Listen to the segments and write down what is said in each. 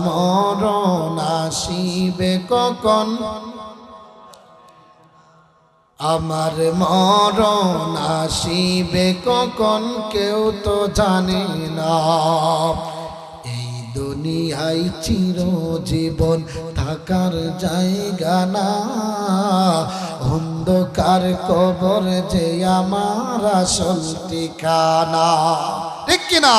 মরণ আসিবে কখন, আমার মরণ আসিবে কখন কেউ তো জানে না। এই দুনিয়ায় চিরজীবন থাকার জায়গা না, অন্ধকার কবর যে আমার আসল ঠিকানা। ঠিক কিনা?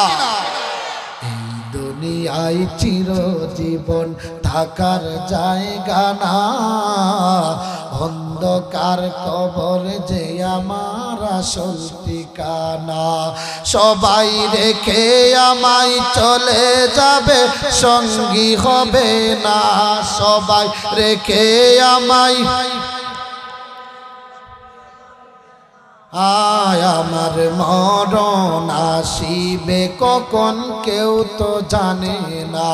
এই দুনিয়ায় চিরজীবন থাকার জায়গা না, অন্ধকার কবর যে আমার আসল ঠিকানা। সবাই রেখে আমায় চলে যাবে, সঙ্গী হবে না। সবাই রেখে আমায়, আমার মরণ আসিবে কখন কেউ তো জানে না,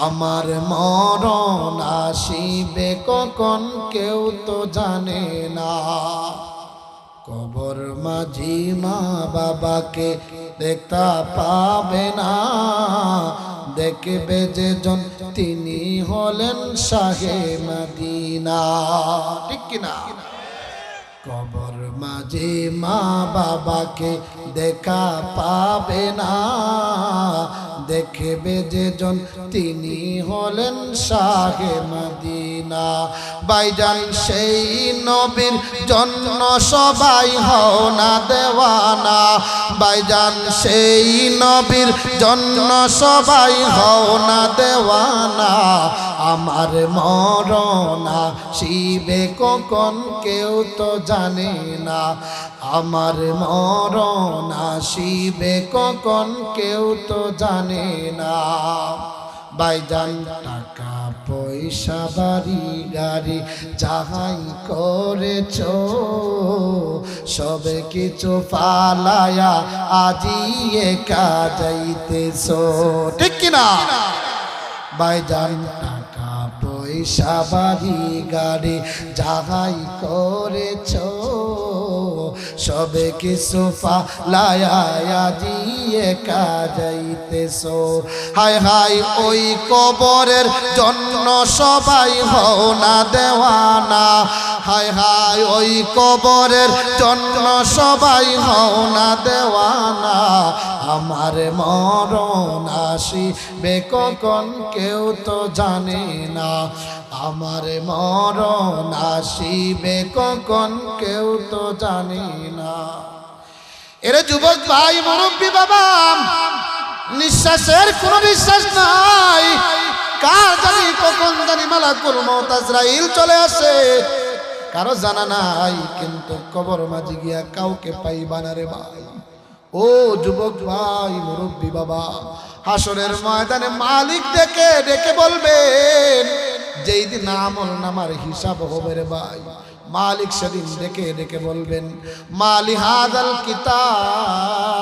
আমার মরণ আসিবে কখন কেউ তো জানে না। কবর মাঝি মা বাবাকে দেখতে পাবে না, দেখবে যে জন তিনি হলেন শাহে মদিনা। ঠিক কিনা? কবর মাঝে মা বাবাকে দেখা পাবে না, দেখবে যে জন তিনি হলেন শাহে মদিনা। ভাইজান সেই নবীর জন্য সবাই হও না দেওয়ানা, ভাইজান সেই নবীর জন্য সবাই হও না দেওয়ানা। আমার মরণ আসিবে কখন কেউ তো জানে না, আমার মরণ আসিবে কখন কেউ তো জানে না। ভাইজান টাকা পয়সা বাড়ি গাড়ি যাহাই করেছ, সবে কিছু ফালায়া আজি একা যাইতেছ। ঠিক কিনা? ভাইজান টাকা পয়সা বাড়ি গাড়ি যাহাই করেছ, সবে কিছু ফালায়া দিয়ে যাইতেছ। হায় হায় ওই কবরের জন্য সবাই হও না দেওয়ানা, হায় হায় ওই কবরের জন্য সবাই হও না দেওয়ানা। আমার মরণ আসিবে কখন কেউ তো জানে না, আমার মরণ আসিবে কখন কেউ তো জানে না। এরে যুবক ভাই, মুরব্বী বাবা, নিঃশ্বাসের কোনো বিশ্বাস নাই, কার জানি কখন জানি মালাকুল মউত আজরাইল চলে আসে, কারো জানা নাই। কিন্তু কবর মাঝে গিয়া কাউকে পাইবা না রে ভাই। ও যুবক ভাই, মুরব্বী বাবা, হাসরের ময়দানে মালিক ডেকে ডেকে বলবেন, যেই দিন আমল নামার হিসাব হবে রে ভাই, মালিক সেদিন ডেকে ডেকে বলবেন, মালি হাদাল কিতাব।